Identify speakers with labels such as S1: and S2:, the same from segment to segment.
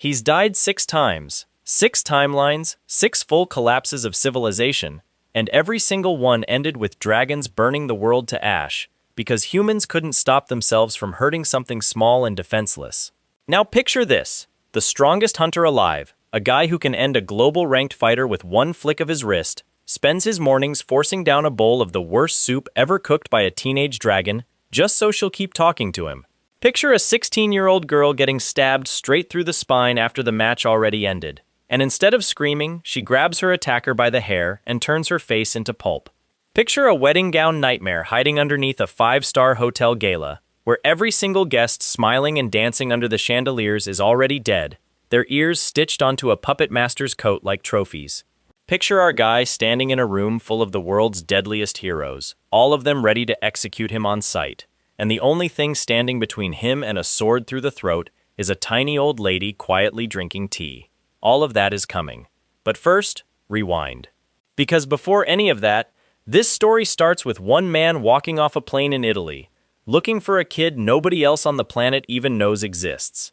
S1: He's died 6 times, 6 timelines, 6 full collapses of civilization, and every single one ended with dragons burning the world to ash, because humans couldn't stop themselves from hurting something small and defenseless. Now picture this, the strongest hunter alive, a guy who can end a global ranked fighter with one flick of his wrist, spends his mornings forcing down a bowl of the worst soup ever cooked by a teenage dragon, just so she'll keep talking to him. Picture a 16-year-old girl getting stabbed straight through the spine after the match already ended, and instead of screaming, she grabs her attacker by the hair and turns her face into pulp. Picture a wedding gown nightmare hiding underneath a 5-star hotel gala, where every single guest smiling and dancing under the chandeliers is already dead, their ears stitched onto a puppet master's coat like trophies. Picture our guy standing in a room full of the world's deadliest heroes, all of them ready to execute him on sight, and the only thing standing between him and a sword through the throat is a tiny old lady quietly drinking tea. All of that is coming. But first, rewind. Because before any of that, this story starts with one man walking off a plane in Italy, looking for a kid nobody else on the planet even knows exists.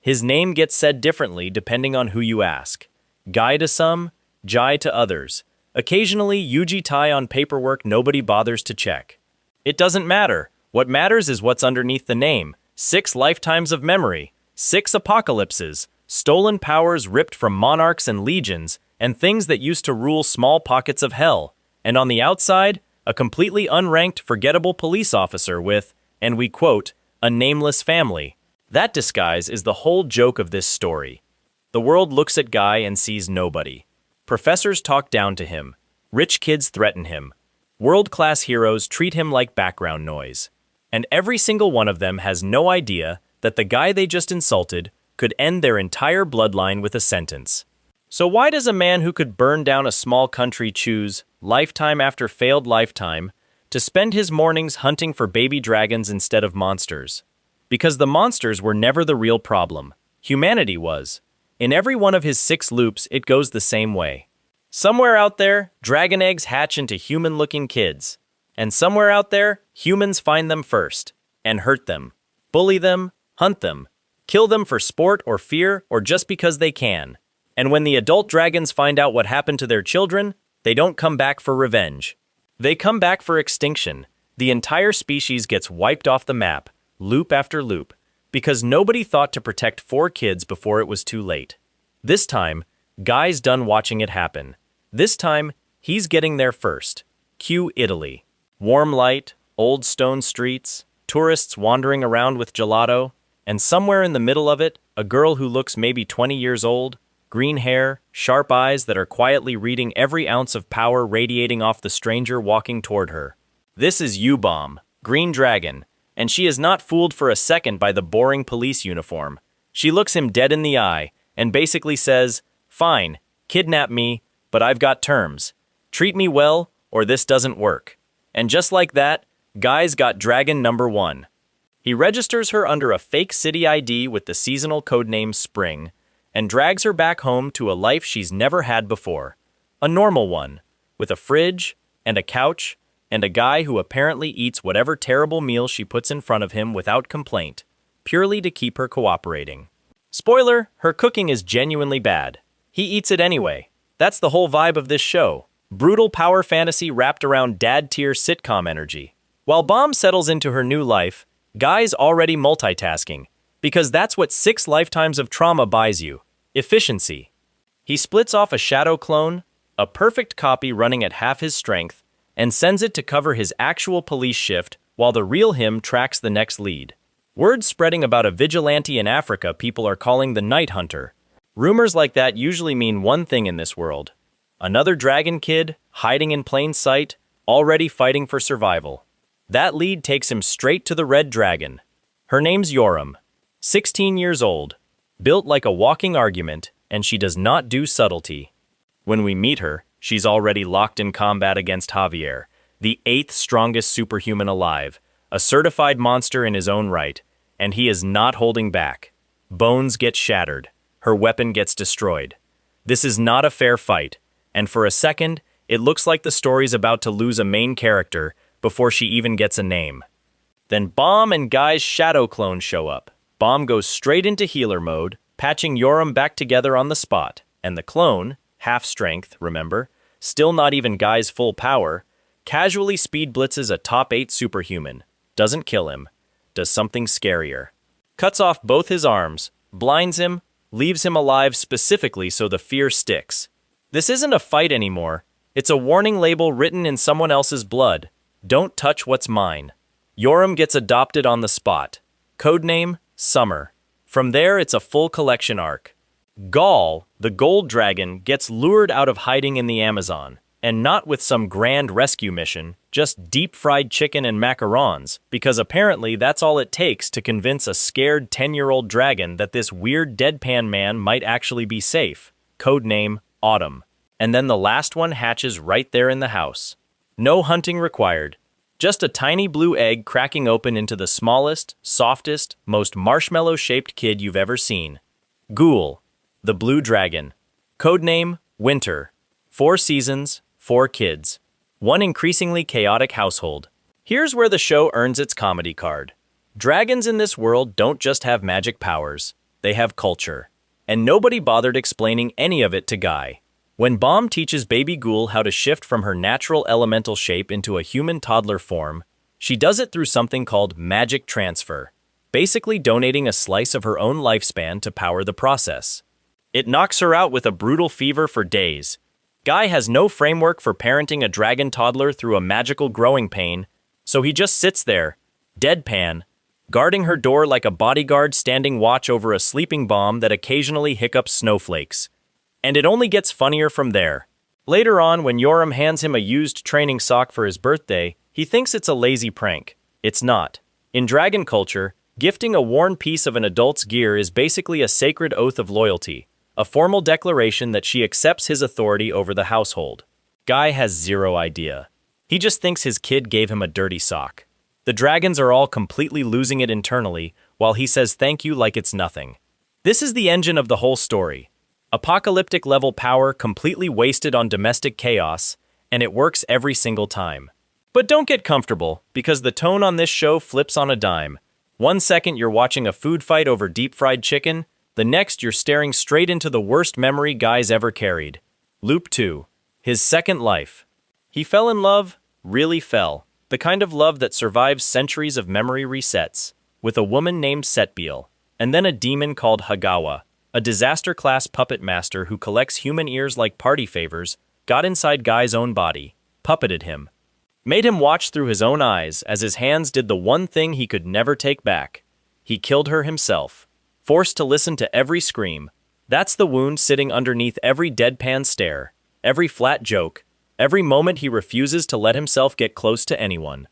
S1: His name gets said differently depending on who you ask. Guy to some, Jai to others. Occasionally, Yuji Tai on paperwork nobody bothers to check. It doesn't matter. What matters is what's underneath the name. 6 lifetimes of memory, 6 apocalypses, stolen powers ripped from monarchs and legions, and things that used to rule small pockets of hell. And on the outside, a completely unranked, forgettable police officer with, and we quote, a nameless family. That disguise is the whole joke of this story. The world looks at Guy and sees nobody. Professors talk down to him. Rich kids threaten him. World-class heroes treat him like background noise. And every single one of them has no idea that the guy they just insulted could end their entire bloodline with a sentence. So why does a man who could burn down a small country choose, lifetime after failed lifetime, to spend his mornings hunting for baby dragons instead of monsters? Because the monsters were never the real problem. Humanity was. In every one of his 6 loops, it goes the same way. Somewhere out there, dragon eggs hatch into human-looking kids. And somewhere out there, humans find them first, and hurt them, bully them, hunt them, kill them for sport or fear or just because they can. And when the adult dragons find out what happened to their children, they don't come back for revenge. They come back for extinction. The entire species gets wiped off the map, loop after loop, because nobody thought to protect 4 kids before it was too late. This time, Guy's done watching it happen. This time, he's getting there first. Cue Italy. Warm light, old stone streets, tourists wandering around with gelato, and somewhere in the middle of it, a girl who looks maybe 20 years old, green hair, sharp eyes that are quietly reading every ounce of power radiating off the stranger walking toward her. This is U-Bomb, Green Dragon, and she is not fooled for a second by the boring police uniform. She looks him dead in the eye and basically says, "Fine, kidnap me, but I've got terms. Treat me well, or this doesn't work." And just like that, Guy's got dragon number 1. He registers her under a fake city ID with the seasonal codename Spring, and drags her back home to a life she's never had before. A normal one, with a fridge, and a couch, and a guy who apparently eats whatever terrible meal she puts in front of him without complaint, purely to keep her cooperating. Spoiler, her cooking is genuinely bad. He eats it anyway. That's the whole vibe of this show. Brutal power fantasy wrapped around dad-tier sitcom energy. While Bomb settles into her new life, Guy's already multitasking, because that's what 6 lifetimes of trauma buys you. Efficiency. He splits off a shadow clone, a perfect copy running at half his strength, and sends it to cover his actual police shift while the real him tracks the next lead. Word spreading about a vigilante in Africa people are calling the Night Hunter. Rumors like that usually mean one thing in this world. Another dragon kid, hiding in plain sight, already fighting for survival. That lead takes him straight to the Red Dragon. Her name's Yoram, 16 years old, built like a walking argument, and she does not do subtlety. When we meet her, she's already locked in combat against Javier, the 8th strongest superhuman alive, a certified monster in his own right, and he is not holding back. Bones get shattered. Her weapon gets destroyed. This is not a fair fight, and for a second, it looks like the story's about to lose a main character before she even gets a name. Then Bomb and Guy's shadow clone show up. Bomb goes straight into healer mode, patching Yoram back together on the spot, and the clone, half strength, remember, still not even Guy's full power, casually speed blitzes a top 8 superhuman, doesn't kill him, does something scarier. Cuts off both his arms, blinds him, leaves him alive specifically so the fear sticks. This isn't a fight anymore, it's a warning label written in someone else's blood. Don't touch what's mine. Yoram gets adopted on the spot. Codename, Summer. From there, it's a full collection arc. Gaul, the gold dragon, gets lured out of hiding in the Amazon, and not with some grand rescue mission, just deep-fried chicken and macarons, because apparently that's all it takes to convince a scared 10-year-old dragon that this weird deadpan man might actually be safe. Codename, Autumn. And then the last one hatches right there in the house. No hunting required. Just a tiny blue egg cracking open into the smallest, softest, most marshmallow-shaped kid you've ever seen. Ghoul, the blue dragon. Codename, Winter. 4 seasons, 4 kids. One increasingly chaotic household. Here's where the show earns its comedy card. Dragons in this world don't just have magic powers, they have culture. And nobody bothered explaining any of it to Guy. When Bomb teaches baby Ghoul how to shift from her natural elemental shape into a human toddler form, she does it through something called magic transfer, basically donating a slice of her own lifespan to power the process. It knocks her out with a brutal fever for days. Guy has no framework for parenting a dragon toddler through a magical growing pain, so he just sits there, deadpan, guarding her door like a bodyguard standing watch over a sleeping Bomb that occasionally hiccups snowflakes. And it only gets funnier from there. Later on, when Yoram hands him a used training sock for his birthday, he thinks it's a lazy prank. It's not. In dragon culture, gifting a worn piece of an adult's gear is basically a sacred oath of loyalty, a formal declaration that she accepts his authority over the household. Guy has zero idea. He just thinks his kid gave him a dirty sock. The dragons are all completely losing it internally, while he says thank you like it's nothing. This is the engine of the whole story. Apocalyptic-level power completely wasted on domestic chaos, and it works every single time. But don't get comfortable, because the tone on this show flips on a dime. One second you're watching a food fight over deep-fried chicken, the next you're staring straight into the worst memory Guy's ever carried. Loop 2. His second life. He fell in love, really fell. The kind of love that survives centuries of memory resets, with a woman named Setbiel, and then a demon called Hagawa. A disaster-class puppet master who collects human ears like party favors, got inside Guy's own body, puppeted him. Made him watch through his own eyes as his hands did the one thing he could never take back. He killed her himself, forced to listen to every scream. That's the wound sitting underneath every deadpan stare, every flat joke, every moment he refuses to let himself get close to anyone.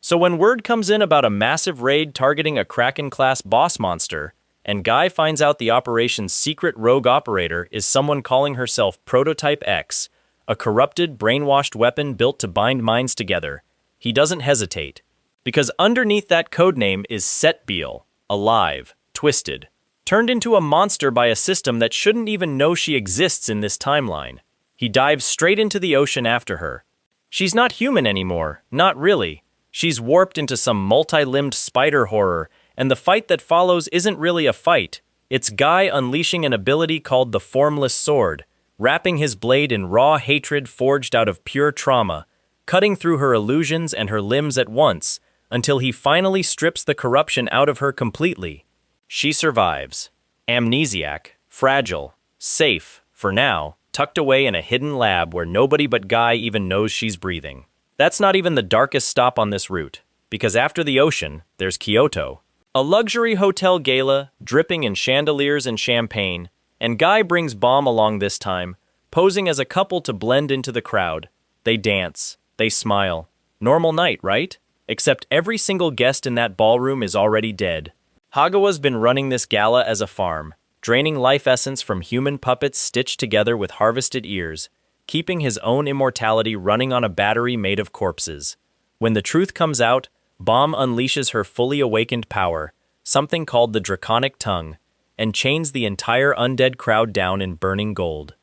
S1: So when word comes in about a massive raid targeting a Kraken-class boss monster, and Guy finds out the operation's secret rogue operator is someone calling herself Prototype X, a corrupted, brainwashed weapon built to bind minds together, he doesn't hesitate. Because underneath that codename is Setbiel, alive, twisted, turned into a monster by a system that shouldn't even know she exists in this timeline. He dives straight into the ocean after her. She's not human anymore, not really. She's warped into some multi-limbed spider horror, and the fight that follows isn't really a fight. It's Guy unleashing an ability called the Formless Sword, wrapping his blade in raw hatred forged out of pure trauma, cutting through her illusions and her limbs at once, until he finally strips the corruption out of her completely. She survives. Amnesiac, fragile, safe, for now, tucked away in a hidden lab where nobody but Guy even knows she's breathing. That's not even the darkest stop on this route, because after the ocean, there's Kyoto. A luxury hotel gala, dripping in chandeliers and champagne, and Guy brings Bomb along this time, posing as a couple to blend into the crowd. They dance, they smile. Normal night, right? Except every single guest in that ballroom is already dead. Hagawa's been running this gala as a farm, draining life essence from human puppets stitched together with harvested ears, keeping his own immortality running on a battery made of corpses. When the truth comes out, Bomb unleashes her fully awakened power, something called the Draconic Tongue, and chains the entire undead crowd down in burning gold.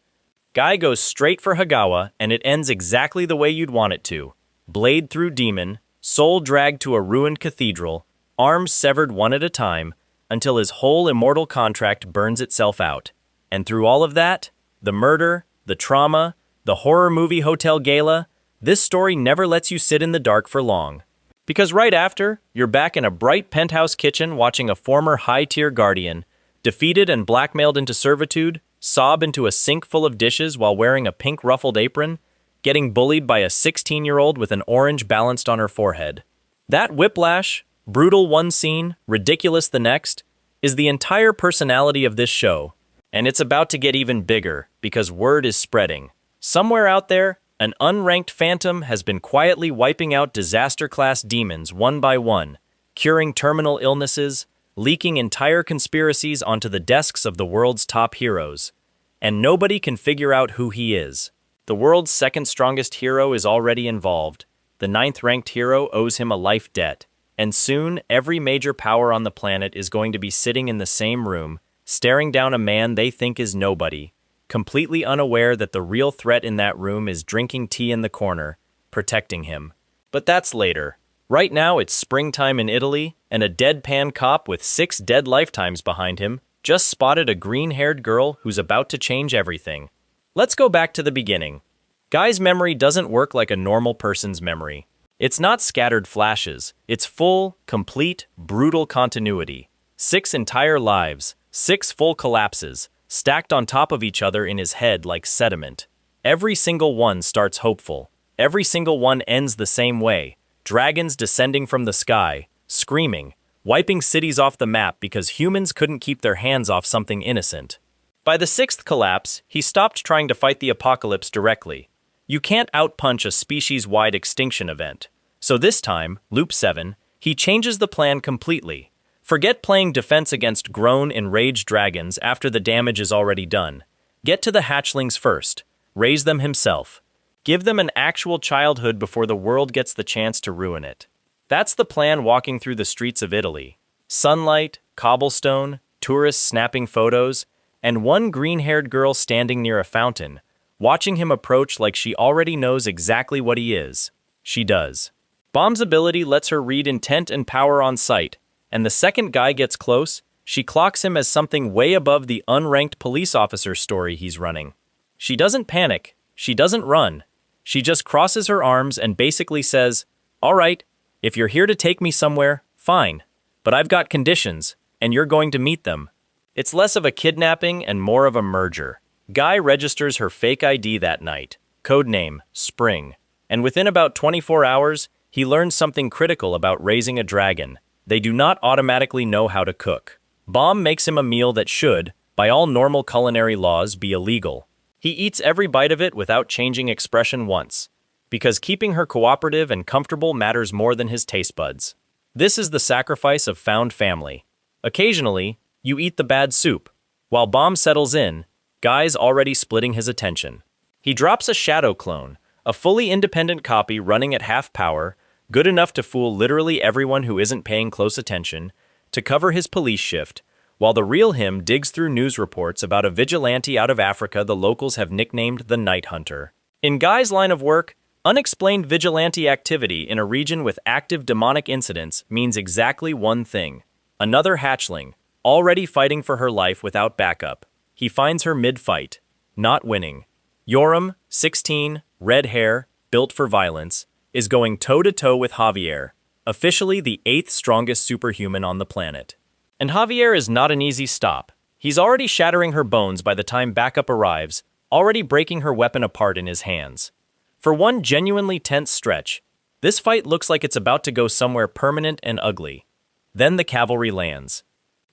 S1: Guy goes straight for Hagawa, and it ends exactly the way you'd want it to. Blade through demon, soul dragged to a ruined cathedral, arms severed one at a time, until his whole immortal contract burns itself out. And through all of that, the murder, the trauma, the horror movie hotel gala, this story never lets you sit in the dark for long. Because right after, you're back in a bright penthouse kitchen watching a former high-tier guardian, defeated and blackmailed into servitude, sob into a sink full of dishes while wearing a pink ruffled apron, getting bullied by a 16-year-old with an orange balanced on her forehead. That whiplash, brutal one scene, ridiculous the next, is the entire personality of this show. And it's about to get even bigger, because word is spreading. Somewhere out there, an unranked phantom has been quietly wiping out disaster-class demons one by one, curing terminal illnesses, leaking entire conspiracies onto the desks of the world's top heroes. And nobody can figure out who he is. The world's second strongest hero is already involved. The 9th-ranked hero owes him a life debt. And soon, every major power on the planet is going to be sitting in the same room, staring down a man they think is nobody, completely unaware that the real threat in that room is drinking tea in the corner, protecting him. But that's later. Right now it's springtime in Italy, and a deadpan cop with 6 dead lifetimes behind him just spotted a green-haired girl who's about to change everything. Let's go back to the beginning. Guy's memory doesn't work like a normal person's memory. It's not scattered flashes. It's full, complete, brutal continuity. 6 entire lives, 6 full collapses, stacked on top of each other in his head like sediment. Every single one starts hopeful. Every single one ends the same way. Dragons descending from the sky, screaming, wiping cities off the map because humans couldn't keep their hands off something innocent. By the 6th collapse, he stopped trying to fight the apocalypse directly. You can't outpunch a species-wide extinction event. So this time, Loop 7, he changes the plan completely. Forget playing defense against grown, enraged dragons after the damage is already done. Get to the hatchlings first. Raise them himself. Give them an actual childhood before the world gets the chance to ruin it. That's the plan walking through the streets of Italy. Sunlight, cobblestone, tourists snapping photos, and one green-haired girl standing near a fountain, watching him approach like she already knows exactly what he is. She does. Bomb's ability lets her read intent and power on sight, and the second guy gets close, she clocks him as something way above the unranked police officer story he's running. She doesn't panic. She doesn't run. She just crosses her arms and basically says, "All right, if you're here to take me somewhere, fine. But I've got conditions, and you're going to meet them." It's less of a kidnapping and more of a merger. Guy registers her fake ID that night, codename Spring, and within about 24 hours, he learns something critical about raising a dragon. They do not automatically know how to cook. Bomb makes him a meal that should, by all normal culinary laws, be illegal. He eats every bite of it without changing expression once, because keeping her cooperative and comfortable matters more than his taste buds. This is the sacrifice of found family. Occasionally, you eat the bad soup. While Bomb settles in, Guy's already splitting his attention. He drops a shadow clone, a fully independent copy running at half power, good enough to fool literally everyone who isn't paying close attention, to cover his police shift, while the real him digs through news reports about a vigilante out of Africa the locals have nicknamed the Night Hunter. In Guy's line of work, unexplained vigilante activity in a region with active demonic incidents means exactly one thing: another hatchling, already fighting for her life without backup. He finds her mid-fight, not winning. Yoram, 16, red hair, built for violence, is going toe-to-toe with Javier, officially the 8th strongest superhuman on the planet. And Javier is not an easy stop. He's already shattering her bones by the time backup arrives, already breaking her weapon apart in his hands. For one genuinely tense stretch, this fight looks like it's about to go somewhere permanent and ugly. Then the cavalry lands.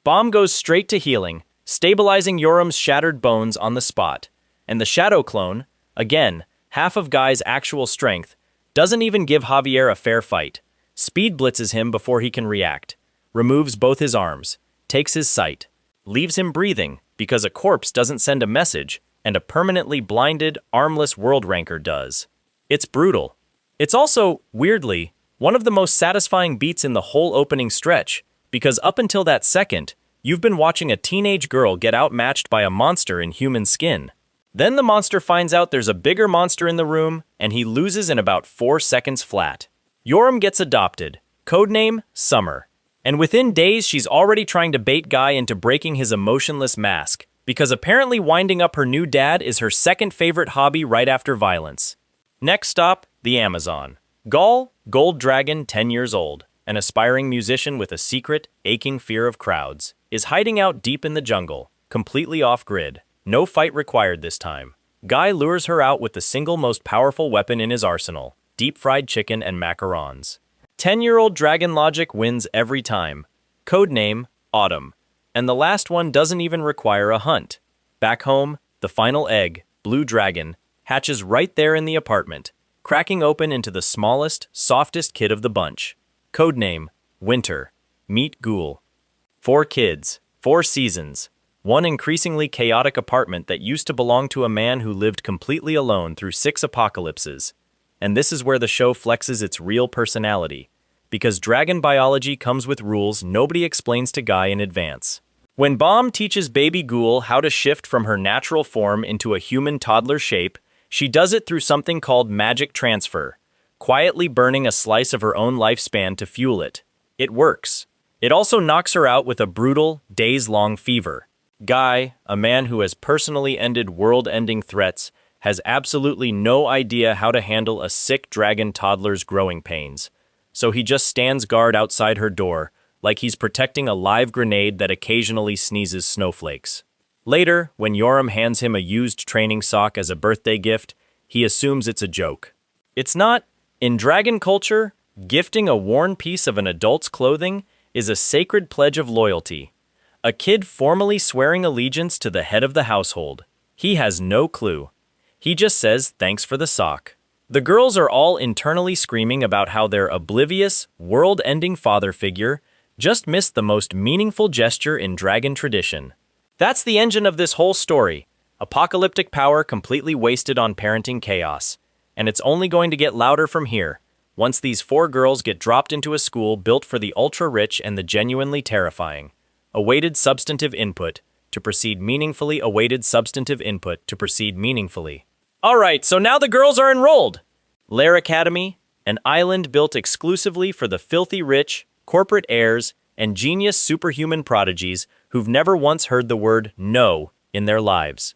S1: Bomb goes straight to healing, stabilizing Yoram's shattered bones on the spot, and the Shadow Clone, again, half of Guy's actual strength, doesn't even give Javier a fair fight. Speed blitzes him before he can react, removes both his arms, takes his sight, leaves him breathing because a corpse doesn't send a message and a permanently blinded, armless world ranker does. It's brutal. It's also, weirdly, one of the most satisfying beats in the whole opening stretch, because up until that second, you've been watching a teenage girl get outmatched by a monster in human skin. Then the monster finds out there's a bigger monster in the room, and he loses in about 4 seconds flat. Yoram gets adopted, codename Summer. And within days, she's already trying to bait Guy into breaking his emotionless mask, because apparently winding up her new dad is her second favorite hobby right after violence. Next stop, the Amazon. Gaul, gold dragon, 10 years old, an aspiring musician with a secret, aching fear of crowds, is hiding out deep in the jungle, completely off-grid. No fight required this time. Guy lures her out with the single most powerful weapon in his arsenal, deep-fried chicken and macarons. 10-year-old dragon logic wins every time. Codename, Autumn. And the last one doesn't even require a hunt. Back home, the final egg, Blue Dragon, hatches right there in the apartment, cracking open into the smallest, softest kid of the bunch. Codename, Winter. Meet Ghoul. 4 kids, 4 seasons. One increasingly chaotic apartment that used to belong to a man who lived completely alone through 6 apocalypses. And this is where the show flexes its real personality, because dragon biology comes with rules nobody explains to Guy in advance. When Bomb teaches baby Ghoul how to shift from her natural form into a human toddler shape, she does it through something called magic transfer, quietly burning a slice of her own lifespan to fuel it. It works. It also knocks her out with a brutal, days-long fever. Guy, a man who has personally ended world-ending threats, has absolutely no idea how to handle a sick dragon toddler's growing pains. So he just stands guard outside her door, like he's protecting a live grenade that occasionally sneezes snowflakes. Later, when Yoram hands him a used training sock as a birthday gift, he assumes it's a joke. It's not. In dragon culture, gifting a worn piece of an adult's clothing is a sacred pledge of loyalty. A kid formally swearing allegiance to the head of the household. He has no clue. He just says, "Thanks for the sock." The girls are all internally screaming about how their oblivious, world-ending father figure just missed the most meaningful gesture in dragon tradition. That's the engine of this whole story. Apocalyptic power completely wasted on parenting chaos. And it's only going to get louder from here, once these 4 girls get dropped into a school built for the ultra-rich and the genuinely terrifying. Awaited substantive input to proceed meaningfully. Awaited substantive input to proceed meaningfully. Alright, so now the girls are enrolled. Lair Academy, an island built exclusively for the filthy rich, corporate heirs, and genius superhuman prodigies who've never once heard the word no in their lives.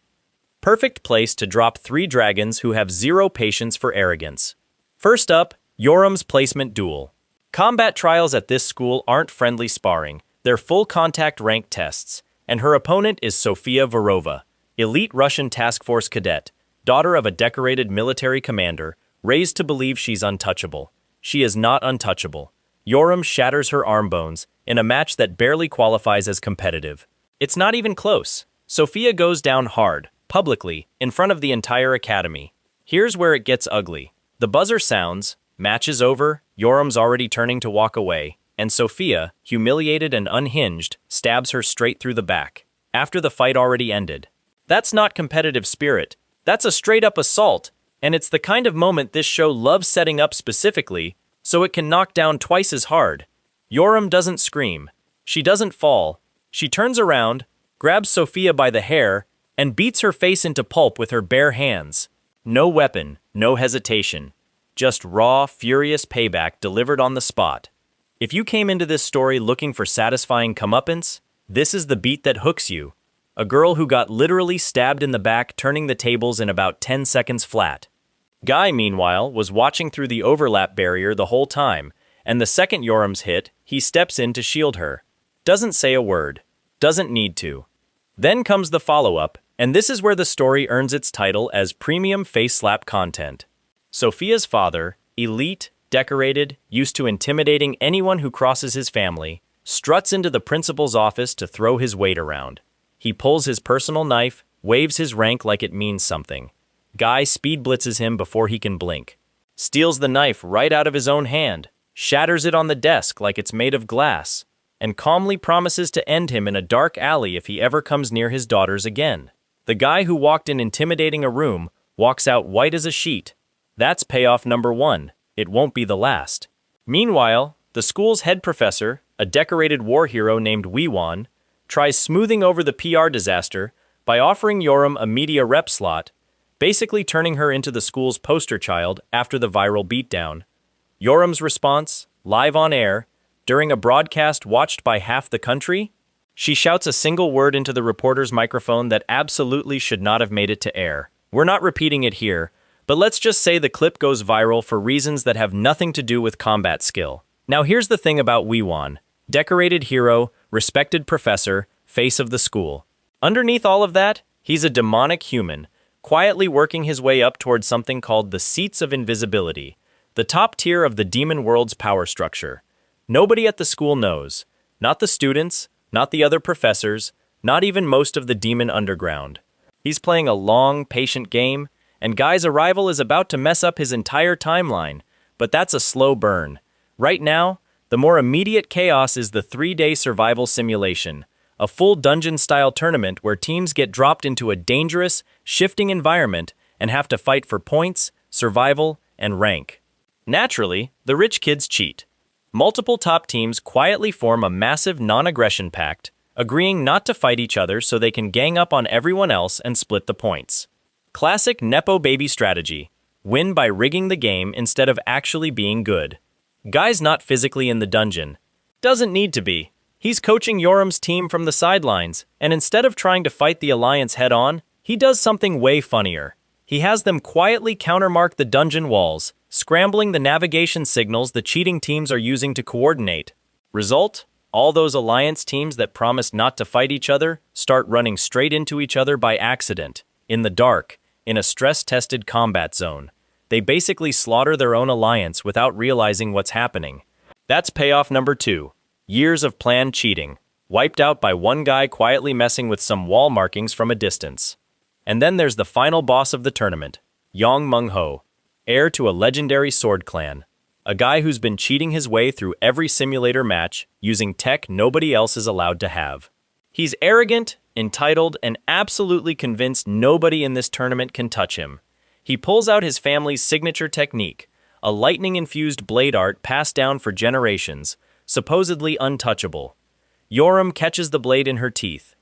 S1: Perfect place to drop 3 dragons who have zero patience for arrogance. First up, Yoram's placement duel. Combat trials at this school aren't friendly sparring. They're full-contact rank tests, and her opponent is Sofia Varova, elite Russian task force cadet, daughter of a decorated military commander, raised to believe she's untouchable. She is not untouchable. Yoram shatters her arm bones in a match that barely qualifies as competitive. It's not even close. Sofia goes down hard, publicly, in front of the entire academy. Here's where it gets ugly. The buzzer sounds, match is over, Yoram's already turning to walk away, and Sofia, humiliated and unhinged, stabs her straight through the back, after the fight already ended. That's not competitive spirit. That's a straight-up assault, and it's the kind of moment this show loves setting up specifically, so it can knock down twice as hard. Yoram doesn't scream. She doesn't fall. She turns around, grabs Sofia by the hair, and beats her face into pulp with her bare hands. No weapon, no hesitation. Just raw, furious payback delivered on the spot. If you came into this story looking for satisfying comeuppance, this is the beat that hooks you. A girl who got literally stabbed in the back, turning the tables in about 10 seconds flat. Guy, meanwhile, was watching through the overlap barrier the whole time, and the second Yoram's hit, he steps in to shield her. Doesn't say a word. Doesn't need to. Then comes the follow-up, and this is where the story earns its title as premium face-slap content. Sofia's father, elite, decorated, used to intimidating anyone who crosses his family, struts into the principal's office to throw his weight around. He pulls his personal knife, waves his rank like it means something. Guy speed blitzes him before he can blink. Steals the knife right out of his own hand, shatters it on the desk like it's made of glass, and calmly promises to end him in a dark alley if he ever comes near his daughters again. The guy who walked in intimidating a room walks out white as a sheet. That's payoff number 1. It won't be the last. Meanwhile, the school's head professor, a decorated war hero named Weewan, tries smoothing over the PR disaster by offering Yoram a media rep slot, basically turning her into the school's poster child after the viral beatdown. Yoram's response, live on air, during a broadcast watched by half the country? She shouts a single word into the reporter's microphone that absolutely should not have made it to air. We're not repeating it here, but let's just say the clip goes viral for reasons that have nothing to do with combat skill. Now here's the thing about Wee-won. Decorated hero, respected professor, face of the school. Underneath all of that, he's a demonic human, quietly working his way up towards something called the Seats of Invisibility, the top tier of the demon world's power structure. Nobody at the school knows. Not the students, not the other professors, not even most of the demon underground. He's playing a long, patient game, and Guy's arrival is about to mess up his entire timeline, but that's a slow burn. Right now, the more immediate chaos is the 3-day survival simulation, a full dungeon-style tournament where teams get dropped into a dangerous, shifting environment and have to fight for points, survival, and rank. Naturally, the rich kids cheat. Multiple top teams quietly form a massive non-aggression pact, agreeing not to fight each other so they can gang up on everyone else and split the points. Classic Nepo baby strategy. Win by rigging the game instead of actually being good. Guy's not physically in the dungeon. Doesn't need to be. He's coaching Yoram's team from the sidelines, and instead of trying to fight the Alliance head-on, he does something way funnier. He has them quietly countermark the dungeon walls, scrambling the navigation signals the cheating teams are using to coordinate. Result? All those Alliance teams that promised not to fight each other start running straight into each other by accident, in the dark, in a stress-tested combat zone. They basically slaughter their own alliance without realizing what's happening. That's payoff number 2. Years of planned cheating, wiped out by one guy quietly messing with some wall markings from a distance. And then there's the final boss of the tournament, Yong Mung-ho, heir to a legendary sword clan. A guy who's been cheating his way through every simulator match using tech nobody else is allowed to have. He's arrogant, entitled, and absolutely convinced nobody in this tournament can touch him. He pulls out his family's signature technique, a lightning-infused blade art passed down for generations, supposedly untouchable. Yoram catches the blade in her teeth.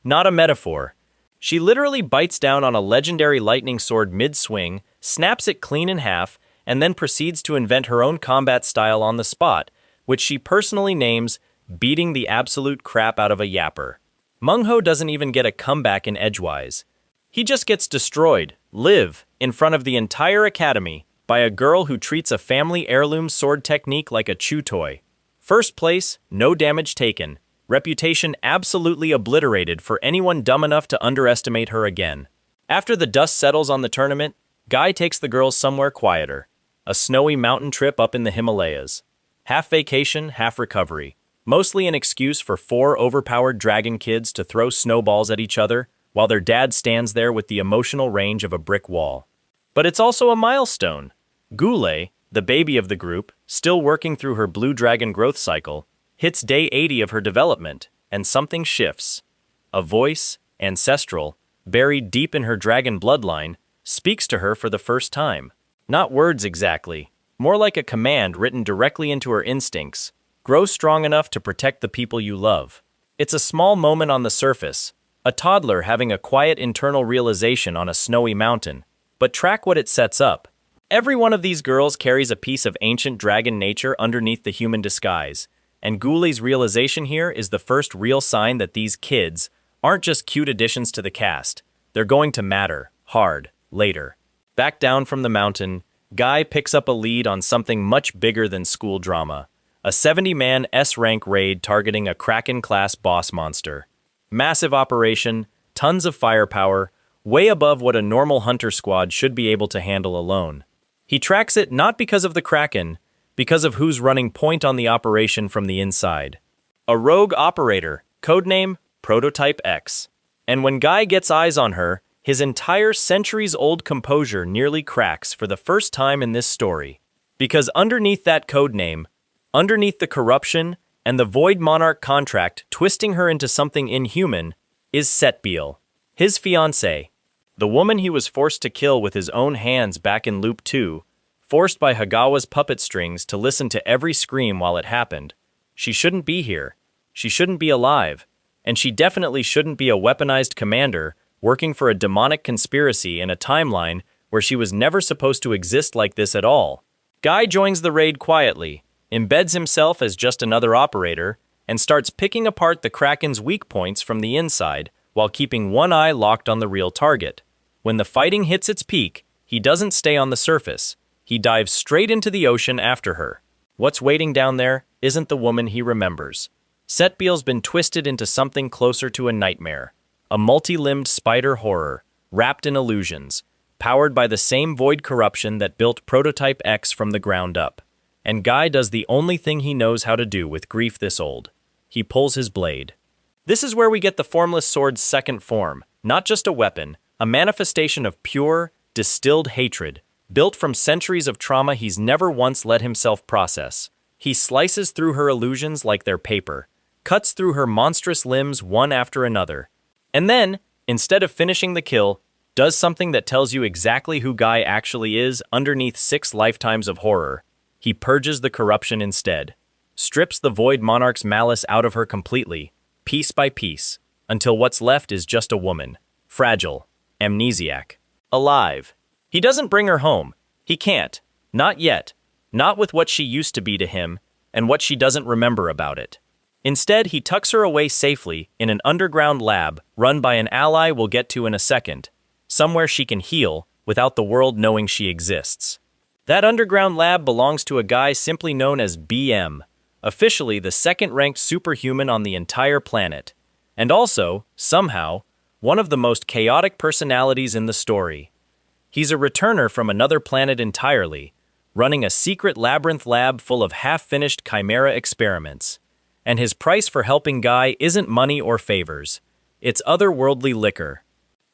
S1: Not a metaphor. She literally bites down on a legendary lightning sword mid-swing, snaps it clean in half, and then proceeds to invent her own combat style on the spot, which she personally names beating the absolute crap out of a yapper. Mung-ho doesn't even get a comeback in edgewise. He just gets destroyed, live, in front of the entire academy, by a girl who treats a family heirloom sword technique like a chew toy. First place, no damage taken. Reputation absolutely obliterated for anyone dumb enough to underestimate her again. After the dust settles on the tournament, Guy takes the girls somewhere quieter. A snowy mountain trip up in the Himalayas. Half vacation, half recovery. Mostly an excuse for 4 overpowered dragon kids to throw snowballs at each other, while their dad stands there with the emotional range of a brick wall. But it's also a milestone. Gule, the baby of the group, still working through her blue dragon growth cycle, hits day 80 of her development, and something shifts. A voice, ancestral, buried deep in her dragon bloodline, speaks to her for the first time. Not words exactly, more like a command written directly into her instincts. Grow strong enough to protect the people you love. It's a small moment on the surface, a toddler having a quiet internal realization on a snowy mountain, but track what it sets up. Every one of these girls carries a piece of ancient dragon nature underneath the human disguise, and Gule's realization here is the first real sign that these kids aren't just cute additions to the cast. They're going to matter, hard, later. Back down from the mountain, Guy picks up a lead on something much bigger than school drama. A 70-man S-rank raid targeting a Kraken-class boss monster. Massive operation, tons of firepower, way above what a normal hunter squad should be able to handle alone. He tracks it not because of the Kraken, because of who's running point on the operation from the inside. A rogue operator, codename Prototype X. And when Guy gets eyes on her, his entire centuries-old composure nearly cracks for the first time in this story. Because underneath that codename, underneath the corruption and the Void Monarch contract twisting her into something inhuman, is Setbiel, his fiancée. The woman he was forced to kill with his own hands back in Loop 2, forced by Hagawa's puppet strings to listen to every scream while it happened. She shouldn't be here. She shouldn't be alive. And she definitely shouldn't be a weaponized commander working for a demonic conspiracy in a timeline where she was never supposed to exist like this at all. Guy joins the raid quietly, embeds himself as just another operator, and starts picking apart the Kraken's weak points from the inside while keeping one eye locked on the real target. When the fighting hits its peak, he doesn't stay on the surface. He dives straight into the ocean after her. What's waiting down there isn't the woman he remembers. Setbeel's been twisted into something closer to a nightmare, a multi-limbed spider horror, wrapped in illusions, powered by the same void corruption that built Prototype X from the ground up. And Guy does the only thing he knows how to do with grief this old. He pulls his blade. This is where we get the formless sword's second form, not just a weapon, a manifestation of pure, distilled hatred, built from centuries of trauma he's never once let himself process. He slices through her illusions like they're paper, cuts through her monstrous limbs one after another, and then, instead of finishing the kill, does something that tells you exactly who Guy actually is underneath 6 lifetimes of horror. He purges the corruption instead, strips the Void Monarch's malice out of her completely, piece by piece, until what's left is just a woman, fragile, amnesiac, alive. He doesn't bring her home. He can't. Not yet. Not with what she used to be to him, and what she doesn't remember about it. Instead, he tucks her away safely in an underground lab run by an ally we'll get to in a second, somewhere she can heal without the world knowing she exists. That underground lab belongs to a guy simply known as BM, officially the second-ranked superhuman on the entire planet, and also, somehow, one of the most chaotic personalities in the story. He's a returner from another planet entirely, running a secret labyrinth lab full of half-finished chimera experiments. And his price for helping Guy isn't money or favors. It's otherworldly liquor.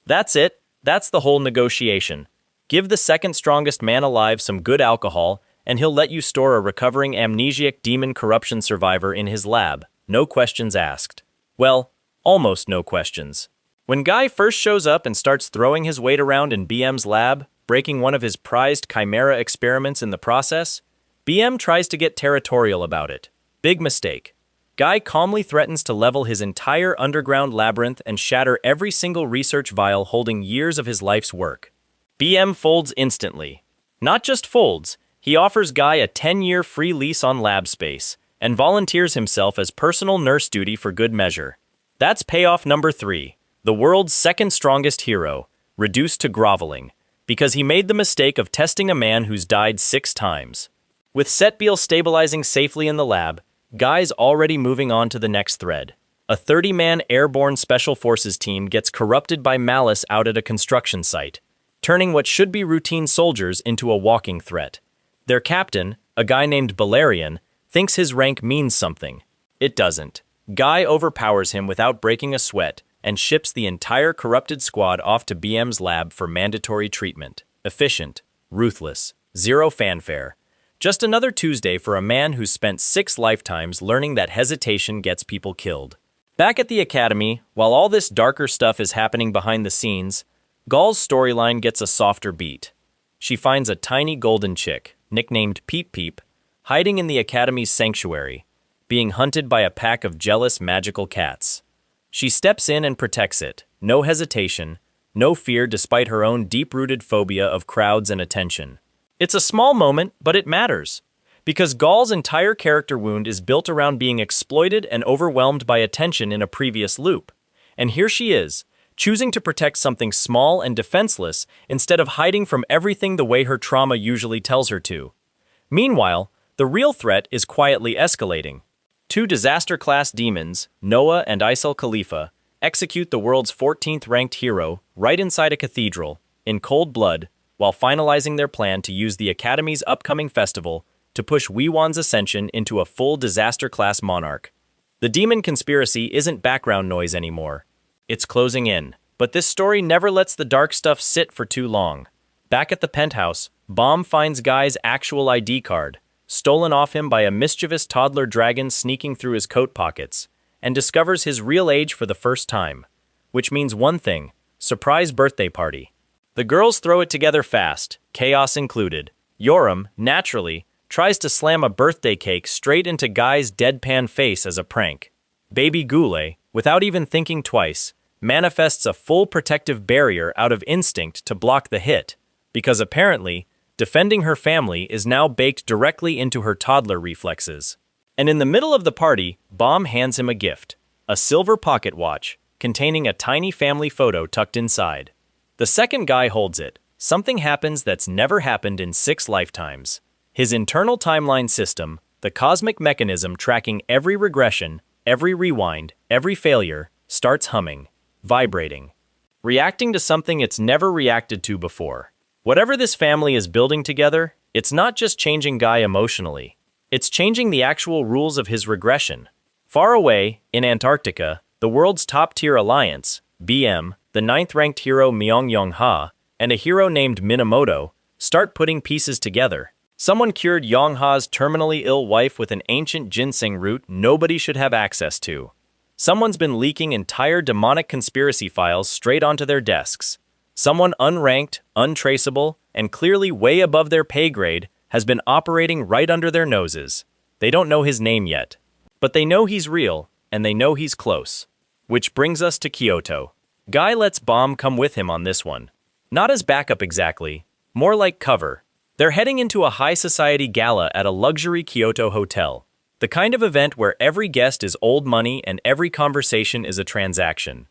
S1: That's it. That's the whole negotiation. Give the second strongest man alive some good alcohol, and he'll let you store a recovering amnesiac demon corruption survivor in his lab. No questions asked. Well, almost no questions. When Guy first shows up and starts throwing his weight around in BM's lab, breaking one of his prized chimera experiments in the process, BM tries to get territorial about it. Big mistake. Guy calmly threatens to level his entire underground labyrinth and shatter every single research vial holding years of his life's work. BM folds instantly. Not just folds, he offers Guy a 10-year free lease on lab space, and volunteers himself as personal nurse duty for good measure. That's payoff number 3, the world's second strongest hero, reduced to groveling, because he made the mistake of testing a man who's died 6 times. With Setbeel stabilizing safely in the lab, Guy's already moving on to the next thread. A 30-man airborne special forces team gets corrupted by malice out at a construction site, turning what should be routine soldiers into a walking threat. Their captain, a guy named Balerion, thinks his rank means something. It doesn't. Guy overpowers him without breaking a sweat and ships the entire corrupted squad off to BM's lab for mandatory treatment. Efficient, ruthless, zero fanfare. Just another Tuesday for a man who's spent 6 lifetimes learning that hesitation gets people killed. Back at the academy, while all this darker stuff is happening behind the scenes, Gall's storyline gets a softer beat. She finds a tiny golden chick, nicknamed Peep Peep, hiding in the academy's sanctuary, being hunted by a pack of jealous magical cats. She steps in and protects it, no hesitation, no fear despite her own deep-rooted phobia of crowds and attention. It's a small moment, but it matters, because Gall's entire character wound is built around being exploited and overwhelmed by attention in a previous loop. And here she is, choosing to protect something small and defenseless instead of hiding from everything the way her trauma usually tells her to. Meanwhile, the real threat is quietly escalating. 2 disaster-class demons, Noah and Isel Khalifa, execute the world's 14th-ranked hero right inside a cathedral, in cold blood, while finalizing their plan to use the Academy's upcoming festival to push Weewan's ascension into a full disaster-class monarch. The demon conspiracy isn't background noise anymore. It's closing in, but this story never lets the dark stuff sit for too long. Back at the penthouse, Bomb finds Guy's actual ID card, stolen off him by a mischievous toddler dragon sneaking through his coat pockets, and discovers his real age for the first time. Which means one thing: surprise birthday party. The girls throw it together fast, chaos included. Yoram, naturally, tries to slam a birthday cake straight into Guy's deadpan face as a prank. Baby Goulet, without even thinking twice, manifests a full protective barrier out of instinct to block the hit, because apparently, Defending her family is now baked directly into her toddler reflexes. And in the middle of the party, Bomb hands him a gift, a silver pocket watch, containing a tiny family photo tucked inside. The second guy holds it. Something happens that's never happened in 6 lifetimes. His internal timeline system, the cosmic mechanism tracking every regression, every rewind, every failure, starts humming, vibrating, reacting to something it's never reacted to before. Whatever this family is building together, it's not just changing Guy emotionally. It's changing the actual rules of his regression. Far away, in Antarctica, the world's top-tier alliance, BM, the 9th-ranked hero Myung-Yong-ha, and a hero named Minamoto, start putting pieces together. Someone cured Yong-ha's terminally ill wife with an ancient ginseng root nobody should have access to. Someone's been leaking entire demonic conspiracy files straight onto their desks. Someone unranked, untraceable, and clearly way above their pay grade has been operating right under their noses. They don't know his name yet, but they know he's real, and they know he's close. Which brings us to Kyoto. Guy lets Bomb come with him on this one. Not as backup exactly, more like cover. They're heading into a high society gala at a luxury Kyoto hotel. The kind of event where every guest is old money and every conversation is a transaction.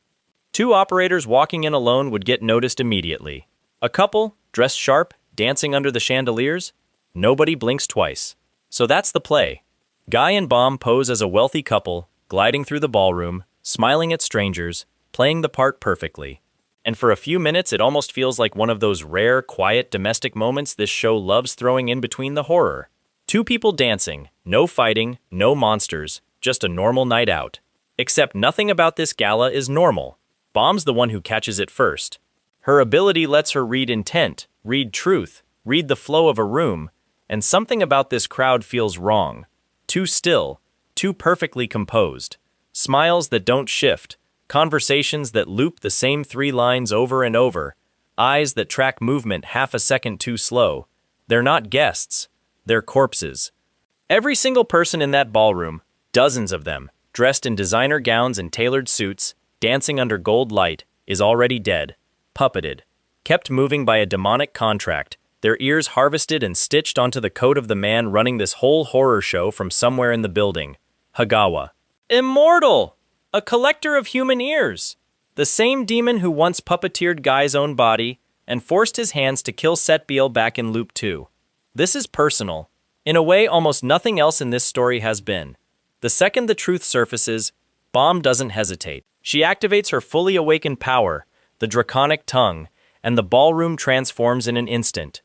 S1: 2 operators walking in alone would get noticed immediately. A couple, dressed sharp, dancing under the chandeliers. Nobody blinks twice. So that's the play. Guy and Bomb pose as a wealthy couple, gliding through the ballroom, smiling at strangers, playing the part perfectly. And for a few minutes it almost feels like one of those rare, quiet, domestic moments this show loves throwing in between the horror. 2 people dancing, no fighting, no monsters, just a normal night out. Except nothing about this gala is normal. Bomb's the one who catches it first. Her ability lets her read intent, read truth, read the flow of a room, and something about this crowd feels wrong. Too still, too perfectly composed. Smiles that don't shift, conversations that loop the same 3 lines over and over, eyes that track movement half a second too slow. They're not guests, they're corpses. Every single person in that ballroom, dozens of them, dressed in designer gowns and tailored suits, dancing under gold light, is already dead, puppeted, kept moving by a demonic contract, their ears harvested and stitched onto the coat of the man running this whole horror show from somewhere in the building, Hagawa. Immortal! A collector of human ears! The same demon who once puppeteered Guy's own body and forced his hands to kill Setbiel back in Loop 2. This is personal. In a way almost nothing else in this story has been. The second the truth surfaces, Bomb doesn't hesitate. She activates her fully awakened power, the draconic tongue, and the ballroom transforms in an instant.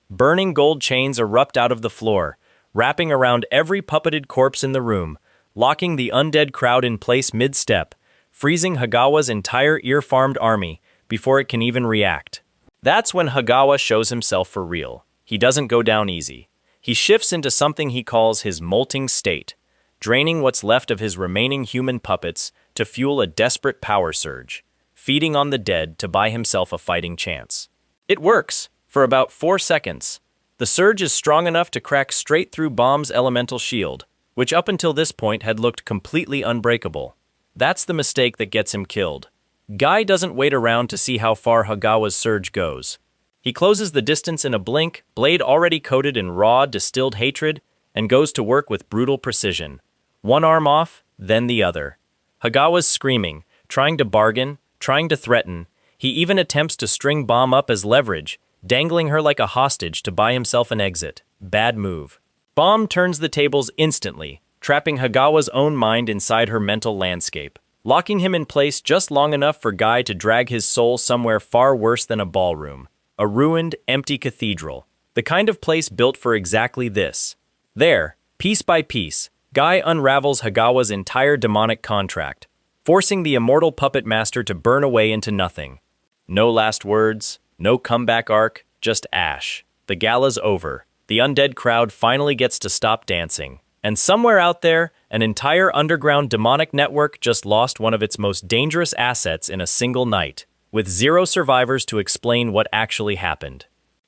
S1: Burning gold chains erupt out of the floor, wrapping around every puppeted corpse in the room, locking the undead crowd in place mid-step, freezing Hagawa's entire ear-farmed army before it can even react. That's when Hagawa shows himself for real. He doesn't go down easy. He shifts into something he calls his molting state, draining what's left of his remaining human puppets to fuel a desperate power surge, feeding on the dead to buy himself a fighting chance. It works, for about 4 seconds. The surge is strong enough to crack straight through Bomb's elemental shield, which up until this point had looked completely unbreakable. That's the mistake that gets him killed. Guy doesn't wait around to see how far Hagawa's surge goes. He closes the distance in a blink, blade already coated in raw, distilled hatred, and goes to work with brutal precision. One arm off, then the other. Hagawa's screaming, trying to bargain, trying to threaten. He even attempts to string Bomb up as leverage, dangling her like a hostage to buy himself an exit. Bad move. Bomb turns the tables instantly, trapping Hagawa's own mind inside her mental landscape, locking him in place just long enough for Guy to drag his soul somewhere far worse than a ballroom. A ruined, empty cathedral. The kind of place built for exactly this. There, piece by piece, Guy unravels Hagawa's entire demonic contract, forcing the immortal puppet master to burn away into nothing. No last words, no comeback arc, just ash. The gala's over. The undead crowd finally gets to stop dancing. And somewhere out there, an entire underground demonic network just lost one of its most dangerous assets in a single night, with 0 survivors to explain what actually happened.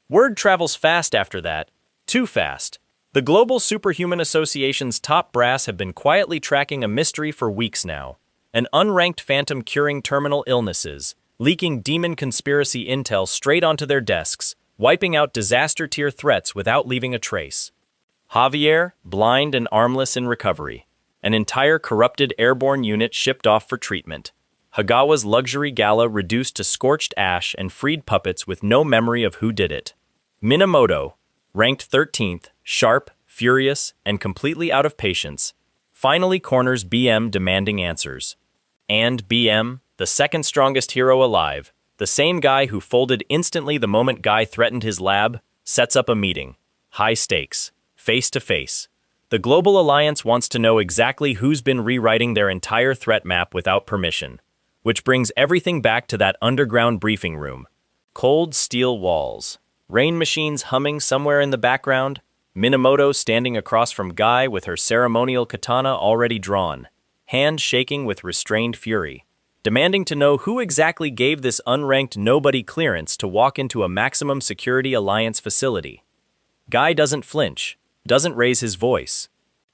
S1: Word travels fast after that. Too fast. The Global Superhuman Association's top brass have been quietly tracking a mystery for weeks now. An unranked phantom curing terminal illnesses, leaking demon conspiracy intel straight onto their desks, wiping out disaster-tier threats without leaving a trace. Javier, blind and armless in recovery. An entire corrupted airborne unit shipped off for treatment. Hagawa's luxury gala reduced to scorched ash and freed puppets with no memory of who did it. Minamoto, ranked 13th, sharp, furious, and completely out of patience, finally corners BM demanding answers. And BM, the second strongest hero alive, the same guy who folded instantly the moment Guy threatened his lab, sets up a meeting. High stakes, face to face. The Global Alliance wants to know exactly who's been rewriting their entire threat map without permission, which brings everything back to that underground briefing room. Cold steel walls, rain machines humming somewhere in the background, Minamoto standing across from Guy with her ceremonial katana already drawn, hand shaking with restrained fury, demanding to know who exactly gave this unranked nobody clearance to walk into a maximum security alliance facility. Guy doesn't flinch, doesn't raise his voice.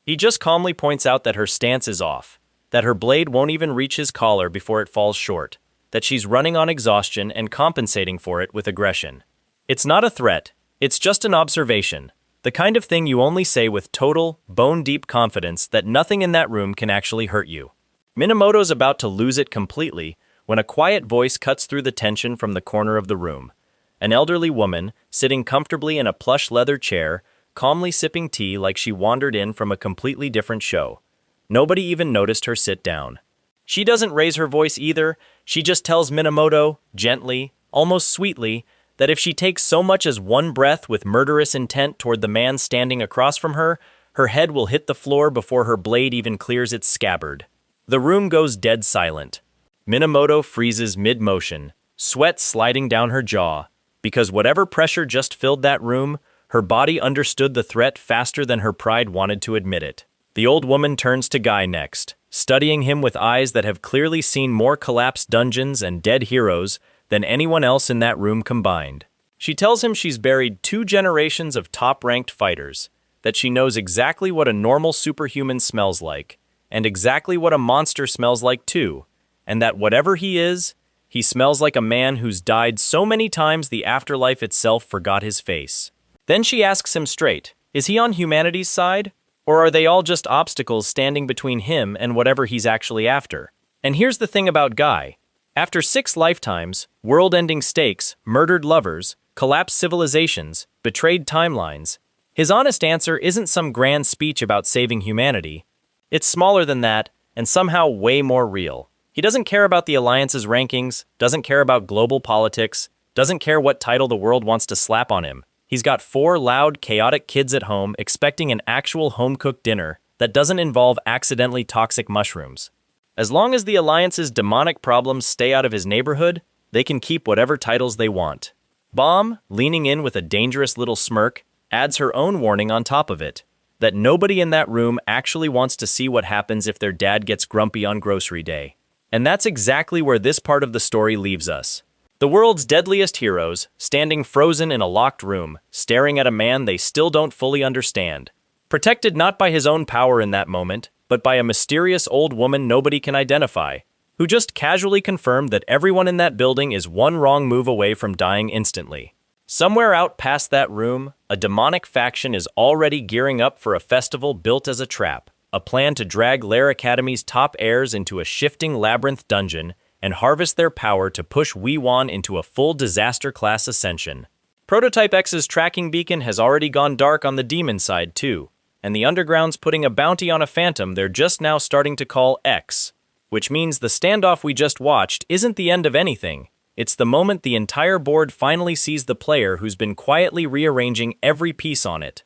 S1: He just calmly points out that her stance is off, that her blade won't even reach his collar before it falls short, that she's running on exhaustion and compensating for it with aggression. It's not a threat, it's just an observation, the kind of thing you only say with total, bone-deep confidence that nothing in that room can actually hurt you. Minamoto's about to lose it completely when a quiet voice cuts through the tension from the corner of the room. An elderly woman, sitting comfortably in a plush leather chair, calmly sipping tea like she wandered in from a completely different show. Nobody even noticed her sit down. She doesn't raise her voice either, she just tells Minamoto, gently, almost sweetly, that if she takes so much as one breath with murderous intent toward the man standing across from her, her head will hit the floor before her blade even clears its scabbard. The room goes dead silent. Minamoto freezes mid-motion, sweat sliding down her jaw, because whatever pressure just filled that room, her body understood the threat faster than her pride wanted to admit it. The old woman turns to Guy next, studying him with eyes that have clearly seen more collapsed dungeons and dead heroes than anyone else in that room combined. She tells him she's buried 2 generations of top-ranked fighters, that she knows exactly what a normal superhuman smells like, and exactly what a monster smells like too, and that whatever he is, he smells like a man who's died so many times the afterlife itself forgot his face. Then she asks him straight, is he on humanity's side? Or are they all just obstacles standing between him and whatever he's actually after? And here's the thing about Guy. After 6 lifetimes, world-ending stakes, murdered lovers, collapsed civilizations, betrayed timelines, his honest answer isn't some grand speech about saving humanity. It's smaller than that, and somehow way more real. He doesn't care about the Alliance's rankings, doesn't care about global politics, doesn't care what title the world wants to slap on him. He's got 4 loud, chaotic kids at home expecting an actual home-cooked dinner that doesn't involve accidentally toxic mushrooms. As long as the Alliance's demonic problems stay out of his neighborhood, they can keep whatever titles they want. Bomb, leaning in with a dangerous little smirk, adds her own warning on top of it, that nobody in that room actually wants to see what happens if their dad gets grumpy on grocery day. And that's exactly where this part of the story leaves us. The world's deadliest heroes, standing frozen in a locked room, staring at a man they still don't fully understand. Protected not by his own power in that moment, but by a mysterious old woman nobody can identify, who just casually confirmed that everyone in that building is one wrong move away from dying instantly. Somewhere out past that room, a demonic faction is already gearing up for a festival built as a trap, a plan to drag Lair Academy's top heirs into a shifting labyrinth dungeon and harvest their power to push Wee-Wan into a full disaster-class ascension. Prototype X's tracking beacon has already gone dark on the demon side too, and the Underground's putting a bounty on a phantom they're just now starting to call X, which means the standoff we just watched isn't the end of anything. It's the moment the entire board finally sees the player who's been quietly rearranging every piece on it.